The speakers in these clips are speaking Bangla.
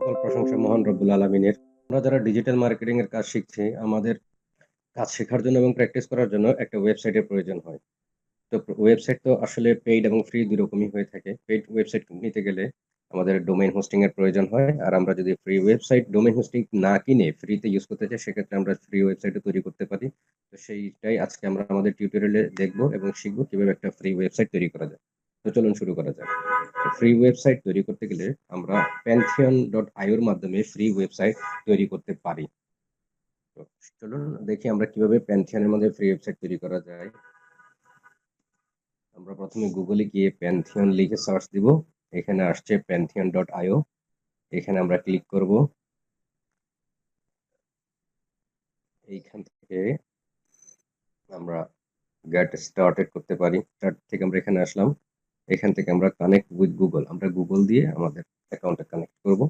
সকল প্রশংসা মহান রব্বুল আলামিনের। আমরা যারা ডিজিটাল মার্কেটিং এর কাজ শিখছি, আমাদের কাজ শেখার জন্য এবং প্র্যাকটিস করার জন্য একটা ওয়েবসাইটের প্রয়োজন হয়। তো ওয়েবসাইট তো আসলে পেইড এবং ফ্রি ২ রকমই হয়ে থাকে। পেইড ওয়েবসাইট নিতে গেলে আমাদের ডোমেইন হোস্টিং এর প্রয়োজন হয়। আর আমরা যদি ফ্রি ওয়েবসাইট ডোমেইন হোস্টিং না কিনে ফ্রিতে ইউজ করতে চাই, সেক্ষেত্রে আমরা ফ্রি ওয়েবসাইটও তৈরি করতে পারি। তো সেইটাই আজকে আমরা আমাদের টিউটোরিয়ালে দেখব এবং শিখব কিভাবে একটা ফ্রি ওয়েবসাইট তৈরি করা যায়। তো চলুন শুরু করা যাক। তো ফ্রি ওয়েবসাইট তৈরি করতে গেলে আমরা pantheon.io এর মাধ্যমে ফ্রি ওয়েবসাইট তৈরি করতে পারি। তো চলুন দেখি আমরা কিভাবে Pantheon এর মধ্যে ফ্রি ওয়েবসাইট তৈরি করা যায়। আমরা প্রথমে গুগলে গিয়ে প্যানথিয়ন লিখে সার্চ দিব। এখানে আসছে pantheon.io। এখানে আমরা ক্লিক করব। এইখান থেকে আমরা গেট স্টার্টেড করতে পারি। স্টার্ট থেকে আমরা এখানে আসলাম। এখান থেকে আমরা কানেক্ট উইথ গুগল, আমরা গুগল দিয়ে আমাদের অ্যাকাউন্টে কানেক্ট করব।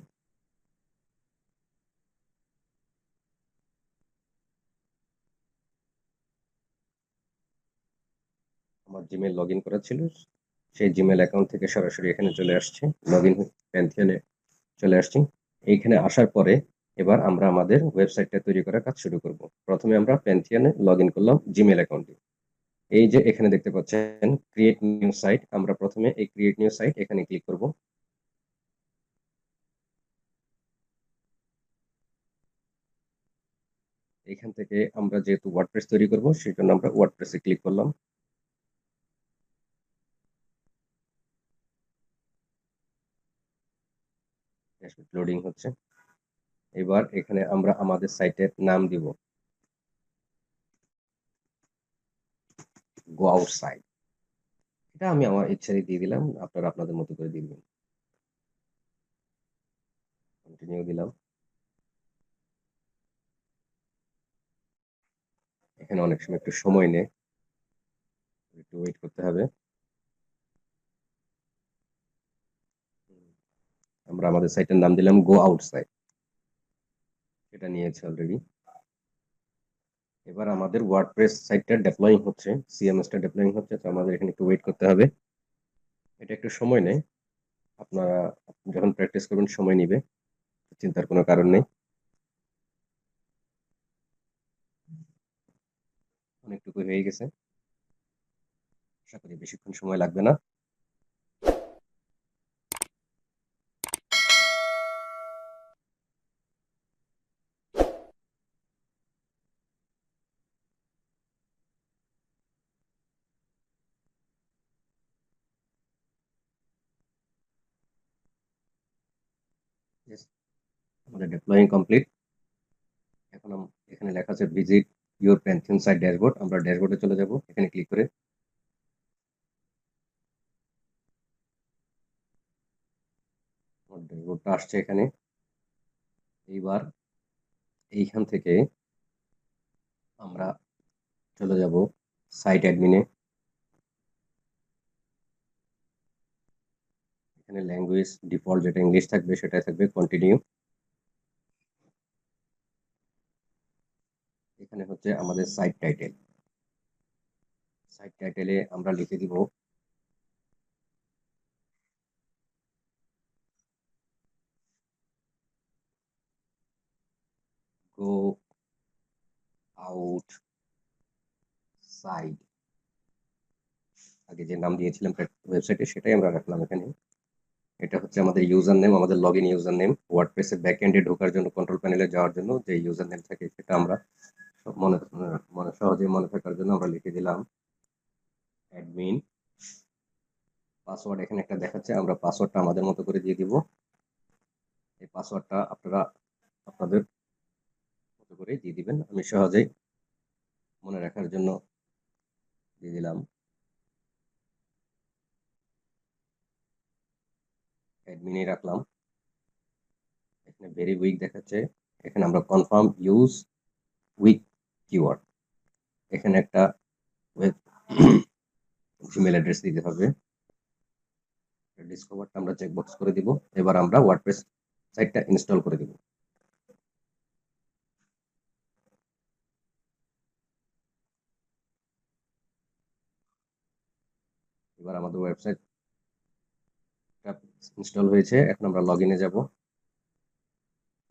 আমার জিমেইল লগইন করা ছিল, সেই জিমেইল অ্যাকাউন্ট থেকে সরাসরি এখানে চলে আসছে, লগইন প্যানথিয়নে চলে আসছি। এইখানে আসার পরে এবার আমরা আমাদের ওয়েবসাইটটা তৈরি করার কাজ শুরু করব। প্রথমে আমরা প্যানথিয়নে লগইন করলাম জিমেইল অ্যাকাউন্টে। এই যে এখানে দেখতে পাচ্ছেন ক্রিয়েট নিউ সাইট, আমরা প্রথমে এই ক্রিয়েট নিউ সাইট এখানে ক্লিক করব। এখান থেকে আমরা যেহেতু ওয়ার্ডপ্রেস তৈরি করব, সেই জন্য আমরা ওয়ার্ডপ্রেসে ক্লিক করলাম। লোডিং হচ্ছে। এবার এখানে আমরা আমাদের সাইটের নাম দিব গো আউটসাইড। এটা আমি আমার ইচ্ছায় দিয়ে দিলাম, আপনারা আপনাদের মতো করে দিবেন। কন্টিনিউ দিলাম। এখানে অনেক সময় একটু সময় নেয়, একটু ওয়েট করতে হবে। আমরা আমাদের সাইটের নাম দিলাম গো আউটসাইড। এটা নিয়েছে অলরেডি। এবার আমাদের ওয়ার্ডপ্রেস সাইটটা ডেপ্লয়িং হচ্ছে, সিএমএসটা ডেপ্লয়িং হচ্ছে, তো আমাদের এখানে একটু ওয়েট করতে হবে। এটা একটু সময় নেয়, আপনারা যখন প্র্যাকটিস করবেন সময় নিবে, চিন্তার কোনো কারণ নেই। অনেকটুকু হয়ে গেছে, আশা করি বেশিক্ষণ সময় লাগবে না। Yes, আমাদের ডেপ্লয়িং কমপ্লিট। এখন এখানে লেখা আছে visit your Pantheon site dashboard. আমরা ড্যাশবোর্ডে চলে যাব এখানে ক্লিক করে। ড্যাশবোর্ডটা আসছে এখানে। এইবার এইখান থেকে আমরা চলে যাব সাইট অ্যাডমিনে। এখানে ল্যাঙ্গুয়েজ ডিফল্ট যেটা ইংলিশ থাকবে সেটাই থাকবে, কন্টিনিউ। এখানে হচ্ছে আমাদের সাইট টাইটেল। সাইট টাইটেলে আমরা লিখে দিব গো আউট সাইড। আগে যে নাম দিয়েছিলাম ওয়েবসাইটে সেটাই আমরা রাখলাম এখানে। এটা হচ্ছে আমাদের ইউজার নেম, আমাদের লগইন ইউজার নেম। ওয়ার্ডপ্রেসের ব্যাকএন্ডে ঢোকার জন্য, কন্ট্রোল প্যানেলে যাওয়ার জন্য যে ইউজার নেম থাকে সেটা আমরা মনে মনে সহজে মনে থাকার জন্য আমরা লিখে দিলাম অ্যাডমিন। পাসওয়ার্ড এখানে একটা দেখাচ্ছে, আমরা পাসওয়ার্ডটা আমাদের মতো করে দিয়ে দিব। এই পাসওয়ার্ডটা আপনারা আপনাদের মতো করে দিয়ে দিবেন, আমি সহজেই মনে রাখার জন্য দিয়ে দিলাম। অ্যাডমিনই রাখলাম। এখানে ভেরি উইক দেখাচ্ছে, এখানে আমরা কনফার্ম ইউজ উইক কিওয়ার্ড। এখানে একটা ওয়েব জিমেল অ্যাড্রেস দিতে হবে। ডিসকভারটা আমরা চেকবক্স করে দিব। এবার আমরা ওয়ার্ডপ্রেস সাইটটা ইনস্টল করে দিব। এবার আমাদের ওয়েবসাইটটা ইনস্টল হয়েছে, এখন আমরা লগইনে যাব।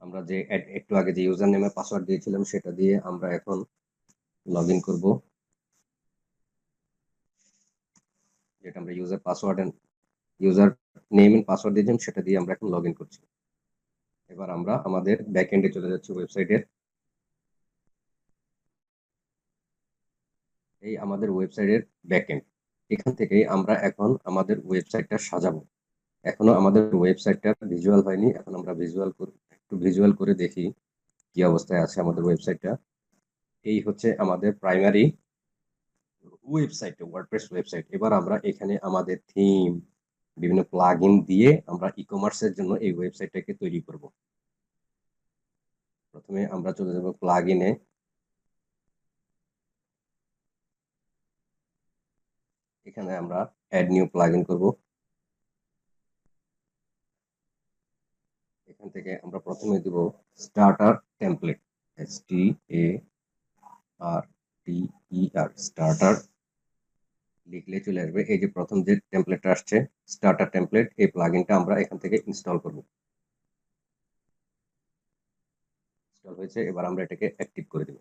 আমরা যে একটু আগে যে ইউজার নেমে পাসওয়ার্ড দিয়েছিলাম সেটা দিয়ে আমরা এখন লগ ইন করবো, যেটা আমরা ইউজার নেম এন্ড পাসওয়ার্ড দিয়েছিলাম সেটা দিয়ে আমরা এখন লগ ইন করছি। এবার আমরা আমাদের ব্যাক এন্ডে চলে যাচ্ছি ওয়েবসাইটের। এই আমাদের ওয়েবসাইটের ব্যাক এন্ড, এখান থেকে আমরা এখন আমাদের ওয়েবসাইটটা সাজাবো। এখনো আমাদের ওয়েবসাইটটা ভিজুয়াল হয়নি, এখন আমরা একটু ভিজুয়াল করে দেখি কি অবস্থায় আছে আমাদের ওয়েবসাইটটা। এই হচ্ছে আমাদের প্রাইমারি ওয়েবসাইট, ওয়ার্ডপ্রেস ওয়েবসাইট। এবার আমরা এখানে আমাদের থিম, বিভিন্ন প্লাগইন দিয়ে আমরা ই কমার্সের জন্য এই ওয়েবসাইটটাকে তৈরি করব। প্রথমে আমরা চলে যাব প্লাগইনে। এখানে আমরা অ্যাড নিউ প্লাগইন করব। এখান থেকে আমরা প্রথমে দিব স্টার্টার টেমপ্লেট, STARTER, স্টার্টার লিখলে চলে আসবে। এই যে প্রথম যে টেমপ্লেটটা আসছে স্টার্টার টেমপ্লেট, এই প্লাগইনটা আমরা এখান থেকে ইনস্টল করব। ইনস্টল হয়েছে, এবার আমরা এটাকে অ্যাক্টিভ করে দেব।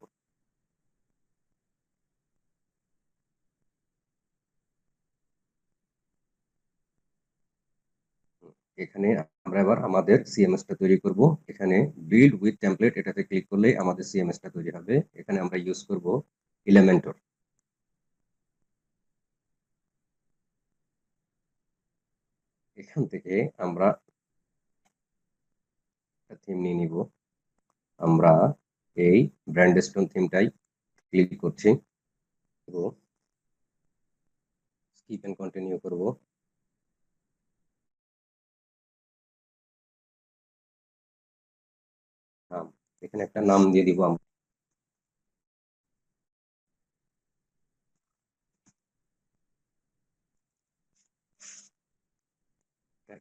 এখানে আমরা এবার আমাদের সিএমএসটা তৈরি করব। এখানে বিল্ড উইথ টেমপ্লেট, এটাতে ক্লিক করলেই আমাদের সিএমএসটা তৈরি হবে। এখানে আমরা ইউজ করব ইলেমেন্টর। এখান থেকে আমরা থিম নিয়ে নিব। আমরা এই ব্র্যান্ডস্টোন থিমটাই ক্লিক করছি, স্কিপ এন্ড কন্টিনিউ করব। এখানে একটা নাম দিয়ে দিব আমরা,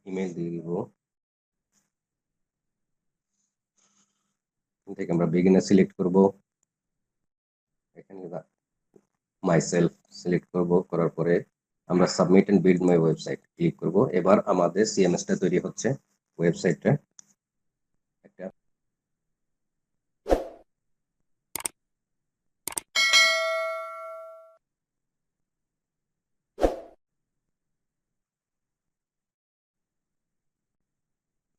ইমেল দিয়ে দিব। এখান থেকে আমরা বিগিনার সিলেক্ট করব। এখানে মাই সেলফ সিলেক্ট করব, করার পরে আমরা submit and build my website click করব। এবার আমাদের সিএমএসটা তৈরি হচ্ছে ওয়েবসাইটটা। একটা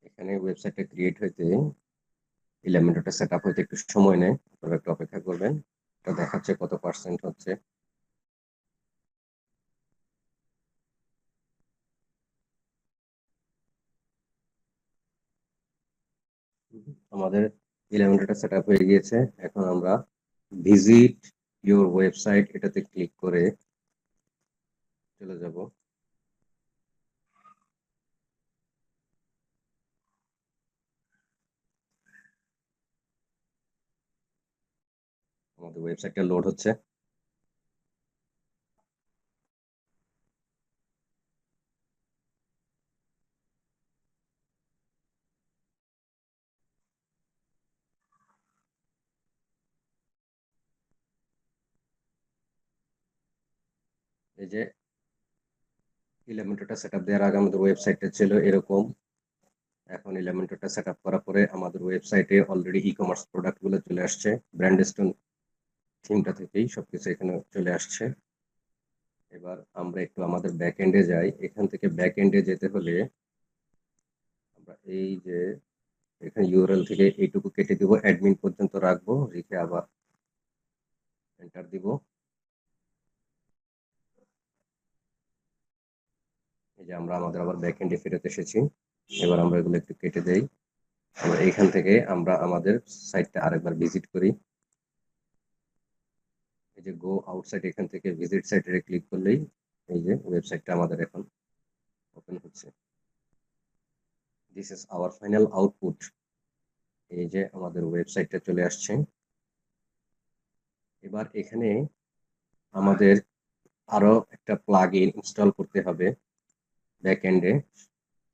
এখানে ওয়েবসাইটটা ক্রিয়েট হইতে, এলিমেন্টরটা সেট আপ হইতে একটু সময় নেয়, আপনারা একটু অপেক্ষা করবেন। এটা দেখাচ্ছে কত পার্সেন্ট হচ্ছে। আমাদের এলিমেন্টরটা সেট আপ হয়ে গিয়েছে। এখন আমরা ভিজিট ইউর ওয়েবসাইট এটাতে ক্লিক করে চলে যাব। আমাদের ওয়েবসাইটটা লোড হচ্ছে। এই যে এলিমেন্টরটা সেট আপ দেওয়ার আগে আমাদের ওয়েবসাইটটা ছিল এরকম। এখন এলিমেন্টরটা সেট আপ করার পরে আমাদের ওয়েবসাইটে অলরেডি ই কমার্স প্রোডাক্ট গুলো চলে আসছে। ব্র্যান্ডস্টোন থিমটা থেকেই সবকিছু এখানে চলে আসছে। এবার আমরা একটু আমাদের ব্যাক এন্ডে যাই। এখান থেকে ব্যাক এন্ডে যেতে হলে আমরা এই যে এখানে ইউআরএল থেকে এইটুকু কেটে দিব, অ্যাডমিন পর্যন্ত রাখবো, রেখে আবার এন্টার দিব। এই যে আমরা আমাদের আবার ব্যাক এন্ডে ফেরত এসেছি। এবার আমরা এগুলো একটু কেটে দেই। আমরা এইখান থেকে আমরা আমাদের সাইটটা আরেকবার ভিজিট করি। এই যে গো আউটসাইড, এখান থেকে ভিজিট সাইটে ক্লিক করলেই এই যে ওয়েবসাইটটা আমাদের এখন ওপেন হচ্ছে। This is our final output. এই যে আমাদের ওয়েবসাইটটা চলে আসছে। এবার এখানে আমাদের আরো একটা প্লাগইন ইনস্টল করতে হবে ব্যাক এন্ডে।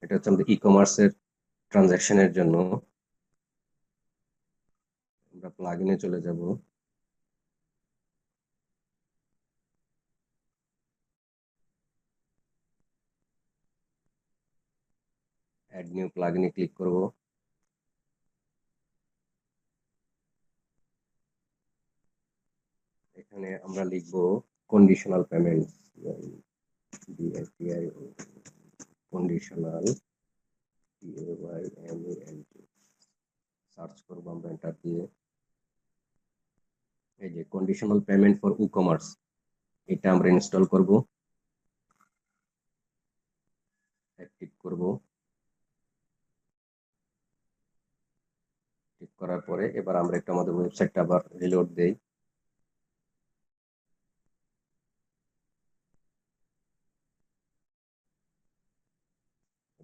এটা হচ্ছে আমাদের ই কমার্সের ট্রানজাকশনের জন্য। আমরা প্লাগইনে চলে যাব। অ্যাড নিউ প্লাগইনে ক্লিক করব। এখানে আমরা লিখব conditional payment, DIPI conditional, PAYMENT search করব আমরা এন্টার দিয়ে। এই যে কন্ডিশনাল পেমেন্ট ফর ই-কমার্স, এটা আমরা ইনস্টল করব, অ্যাক্টিভ করব। ক্লিক করার পরে এবার আমরা একটু আমাদের ওয়েবসাইটটা আবার রিলোড দেই।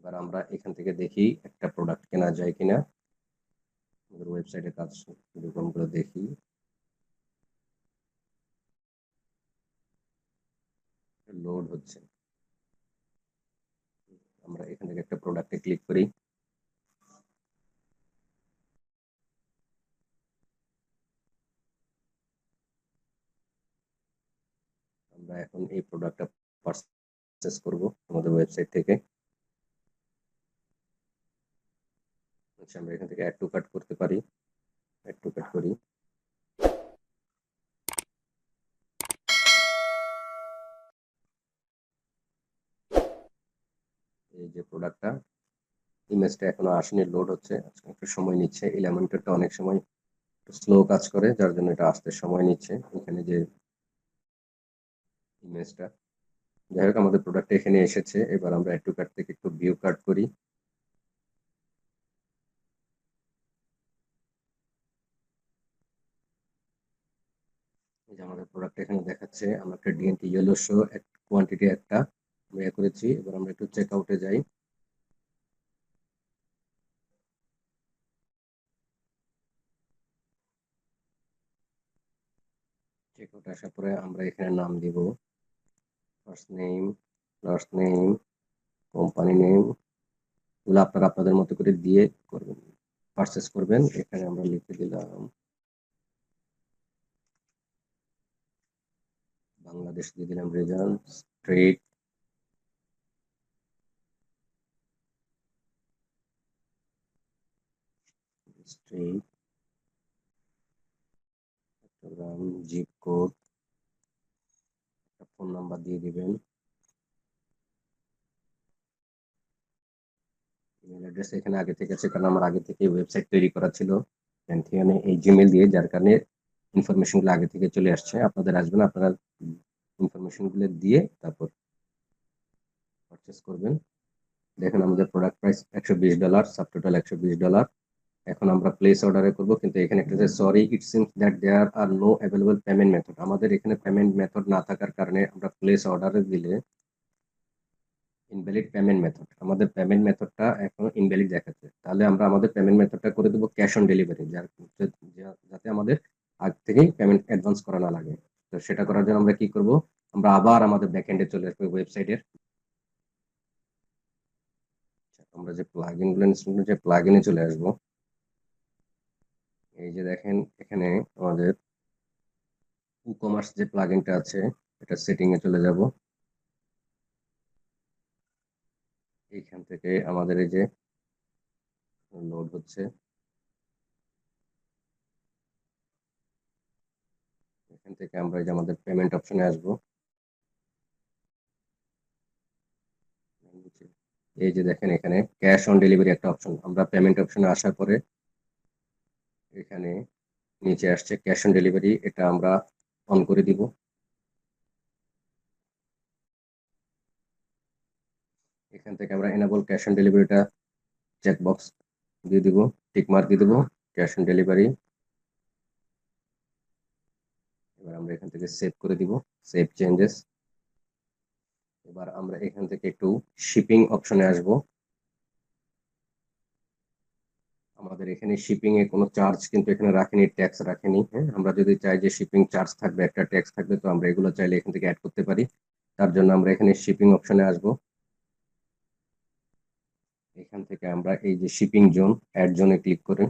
এবার আমরা এখান থেকে দেখি একটা প্রোডাক্ট কেনা যায় কিনা, আমাদের ওয়েবসাইটে কাজ এরকম করে দেখি। লোড হচ্ছে, আমরা এখান থেকে একটা প্রোডাক্টে ক্লিক করি। আমরা এখন এই প্রোডাক্টটা পারচেজ করব আমাদের ওয়েবসাইট থেকে। আচ্ছা, আমরা এখান থেকে অ্যাড টু কার্ট করতে পারি, অ্যাড টু কার্ট করি। এই যে প্রোডাক্টটা, ইমেজটা এখনো আসেনি, লোড হচ্ছে, একটু সময় নিচ্ছে। এলিমেন্টরটা অনেক সময় স্লো কাজ করে, যার জন্য এটা আসতে সময় নিচ্ছে। এখানে যে ইমেজটা, যাই হোক আমাদের প্রোডাক্ট এখানে এসেছে। এবার আমরা অ্যাড টু কার্ট থেকে একটু ভিউ কার্ট করি। এই যে আমাদের প্রোডাক্ট এখানে দেখাচ্ছে, আমরা একটা ডিএনটি ইয়েলো শো কোয়ান্টিটি একটা আমরা করেছি। এবার আমরা একটু চেক আউটে যাই। চেক আউটে আসার পরে আমরা এখানে নাম দিব, first name, last name, company name, এগুলো আপনারা আপনাদের মতো করে দিয়ে করবেন, পারচেস করবেন। এখানে আমরা লিখে দিলাম বাংলাদেশ, দিয়ে দিলাম region, street, street, Chittagong, zip code, phone number দিয়ে দিবেন, ইমেল অ্যাড্রেস এখানে আগে থেকে আছে, কারণ আমার আগে থেকে ওয়েবসাইট তৈরি করা ছিল এখানে এই জিমেল দিয়ে, যার কারণে ইনফরমেশন গুলো আগে থেকে চলে আসছে। আপনাদের আসবে না, আপনারা ইনফরমেশন গুলো দিয়ে তারপর পারচেস করবেন। দেখেন আমাদের প্রোডাক্ট প্রাইস $120, সাবটোটাল $120। এখন আমরা প্লেস অর্ডারে করব, কিন্তু এখানে একটা যে sorry it seems that there are no available payment method, আমাদের এখানে পেমেন্ট মেথড না থাকার কারণে আমরা প্লেস অর্ডারে দিলে ইনভ্যালিড পেমেন্ট মেথড, আমাদের পেমেন্ট মেথডটা এখন ইনভ্যালিড দেখাচ্ছে। তাহলে আমরা আমাদের পেমেন্ট মেথডটা করে দেবো ক্যাশ অন ডেলিভারি, যাতে আমাদের আগ থেকেই পেমেন্ট অ্যাডভান্স করা না লাগে। তো সেটা করার জন্য আমরা কি করব, আমরা আবার আমাদের ব্যাকএন্ডে চলে আসবো ওয়েবসাইটের। আমরা যে প্লাগইন গুলো ইনস্টল করেছি, প্লাগইনে চলে আসবো। এই যে দেখেন এখানে আমাদের ই কমার্স যে প্লাগইনটা আছে, এটা সেটিং এ চলে যাব। এইখান থেকে আমাদের এই যে লোড হচ্ছে, এখান থেকে আমরা এই যে আমাদের পেমেন্ট অপশনে আসবো। এই যে দেখেন এখানে ক্যাশ অন ডেলিভারি একটা অপশন, আমরা পেমেন্ট অপশনে আসার পরে এখানে নিচে আসছে ক্যাশ অন ডেলিভারি, এটা আমরা অন করে দিব। এখান থেকে আমরা এনাবল ক্যাশ অন ডেলিভারিটা চেকবক্স দিয়ে দিব, টিক মার্ক দিয়ে দিব, ক্যাশ অন ডেলিভারি। এবার আমরা এখান থেকে সেভ করে দিব, সেভ চেঞ্জেস। এবার আমরা এখান থেকে একটু শিপিং অপশনে আসব। আমাদের এখানে শিপিং এ কোনো চার্জ কিন্তু এখানে রাখেনি, ট্যাক্স রাখেনি। হ্যাঁ, আমরা যদি চাই যে শিপিং চার্জ থাকবে, একটা ট্যাক্স থাকবে, তো আমরা এগুলো চাইলে এখান থেকে অ্যাড করতে পারি। তার জন্য আমরা এখানে শিপিং অপশনে আসব। এখান থেকে আমরা এই যে শিপিং জোন, অ্যাড জোনে ক্লিক করে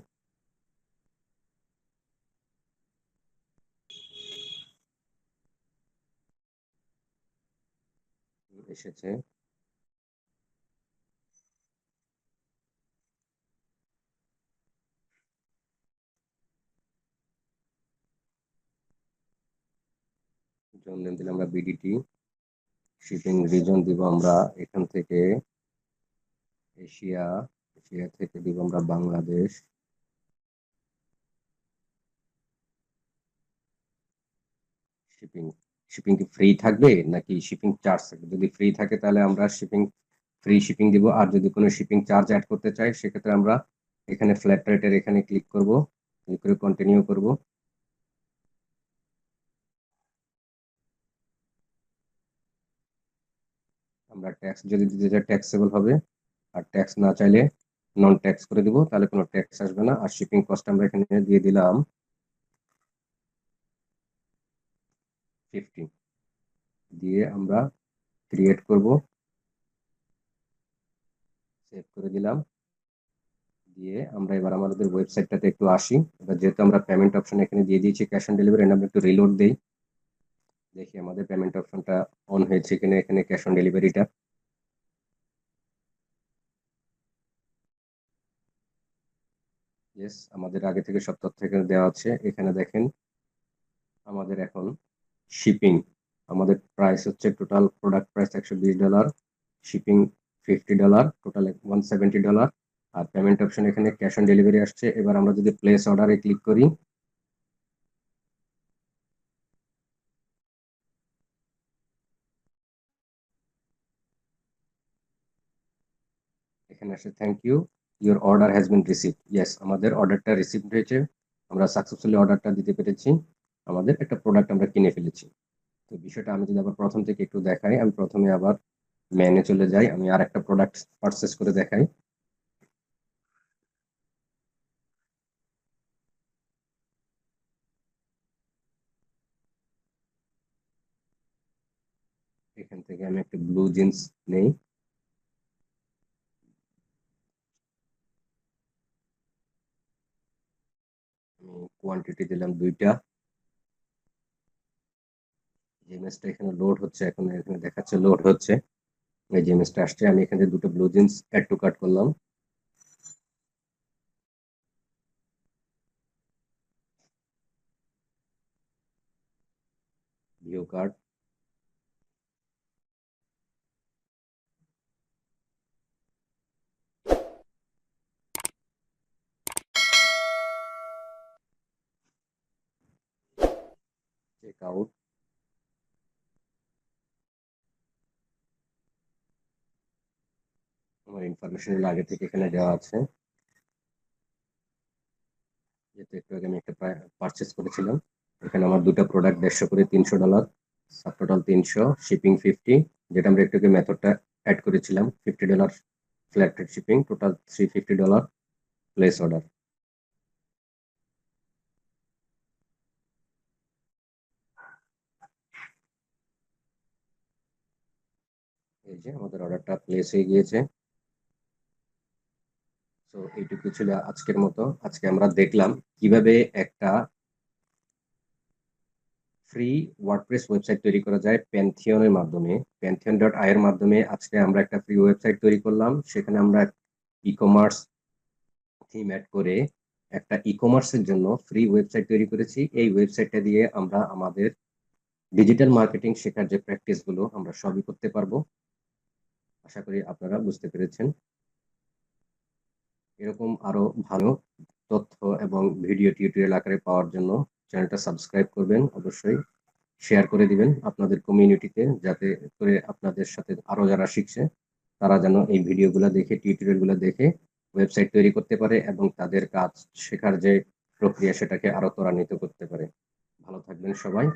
এসেছে। জোন নেম দিলাম আমরা বিডিটি, শিপিং রিজন দিব আমরা এখান থেকে এশিয়া, এশিয়া থেকে দিব আমরা বাংলাদেশ, শিপিং, শিপিং কি ফ্রি থাকবে নাকি শিপিং চার্জ থাকবে? যদি ফ্রি থাকে তাহলে আমরা ফ্রি শিপিং দিব, আর যদি কোনো শিপিং চার্জ অ্যাড করতে চাই সেক্ষেত্রে আমরা এখানে ফ্ল্যাট রেটের এখানে ক্লিক করব, ক্লিক করে কন্টিনিউ করব। আমরা ট্যাক্স যদি দিতে চাই ট্যাক্সেবল হবে, আর ট্যাক্স না চাইলে নন ট্যাক্স করে দিব, তাহলে কোনো ট্যাক্স আসবে না। আর শিপিং কস্ট আমরা এখানে দিয়ে দিলাম 50, দিয়ে আমরা ক্রিয়েট করব, সেভ করে দিলাম। দিয়ে আমরা এবার আমাদের ওয়েবসাইটটাতে একটু আসি। এবার যেহেতু আমরা পেমেন্ট অপশন এখানে দিয়ে দিয়েছি ক্যাশ অন ডেলিভারি, আমরা একটু রিলোড দেই, দেখি আমাদের পেমেন্ট অপশনটা অন হয়েছে কিনা এখানে ক্যাশ অন ডেলিভারিটা। ইয়েস, আমাদের আগে থেকে সব তথ্য এখানে দেওয়া আছে। এখানে দেখেন আমাদের এখন শিপিং, আমাদের প্রাইস হচ্ছে total product price $120, shipping $50, total $170। আর পেমেন্ট অপশন এখানে ক্যাশ অন ডেলিভারি আসছে। এবার আমরা যদি প্লেস অর্ডারে ক্লিক করি, এখানে আসে thank you, your order has been received. Yes, আমাদের অর্ডারটা রিসিভড হয়েছে, আমরা সাকসেসফুলি অর্ডারটা দিতে পেরেছি, আমাদের একটা প্রোডাক্ট আমরা কিনে ফেলেছি। তো বিষয়টা আমি যদি আবার প্রথম থেকে একটু দেখাই, আমি প্রথমে আবার মেনে চলে যাই, আমি আর একটা প্রোডাক্ট পারচেস করে দেখাই। এখান থেকে আমি একটা ব্লু জিন্স নেই, কোয়ান্টিটি দিলাম 2টা। যে ইমেজটা এখানে লোড হচ্ছে, এখন এখানে দেখাচ্ছে লোড হচ্ছে, এই যে ইমেজটা আসছে, আমি এখানে দুটো blue jeans add to cart করলাম। ভিউ কার্ট, চেক আউট, আমার ইনফরমেশন আগে থেকে এখানে দেওয়া আছে, যেহেতু একটু আগে আমি একটা পারচেস করেছিলাম। এখানে আমার দুটো প্রোডাক্ট 150 করে $300, সাব টোটাল 300, শিপিং 50, যেটা আমরা একটু আগে মেথডটা অ্যাড করেছিলাম, $50 flat rate shipping, total $350, place order. এই যে আমাদের অর্ডারটা প্লেস হয়ে গিয়েছে। তো এইটুকু ছিল আজকের মতো। আজকে আমরা দেখলাম কিভাবে একটা ফ্রি ওয়ার্ডপ্রেস ওয়েবসাইট তৈরি করা যায় প্যান্থিয়নের মাধ্যমে, pantheon.ai এর মাধ্যমে। আজকে আমরা একটা ফ্রি ওয়েবসাইট তৈরি করলাম, সেখানে আমরা ই কমার্স থিম অ্যাড করে একটা ই কমার্সের জন্য ফ্রি ওয়েবসাইট তৈরি করেছি। এই ওয়েবসাইটটা দিয়ে আমরা আমাদের ডিজিটাল মার্কেটিং শেখার যে প্র্যাকটিস গুলো আমরা সবই করতে পারবো। আশা করি আপনারা বুঝতে পেরেছেন। এরকম আরো ভালো তথ্য এবং ভিডিও টিউটোরিয়াল আকারে পাওয়ার জন্য চ্যানেলটা সাবস্ক্রাইব করবেন, অবশ্যই শেয়ার করে দিবেন আপনাদের কমিউনিটিতে, যাতে করে আপনাদের সাথে আরো যারা শিখছে তারা যেন এই ভিডিওগুলো দেখে, টিউটোরিয়ালগুলো দেখে ওয়েবসাইট তৈরি করতে পারে এবং তাদের কাজ শেখার যে প্রক্রিয়া সেটাকে আরো ত্বরান্বিত করতে পারে। ভালো থাকবেন সবাই।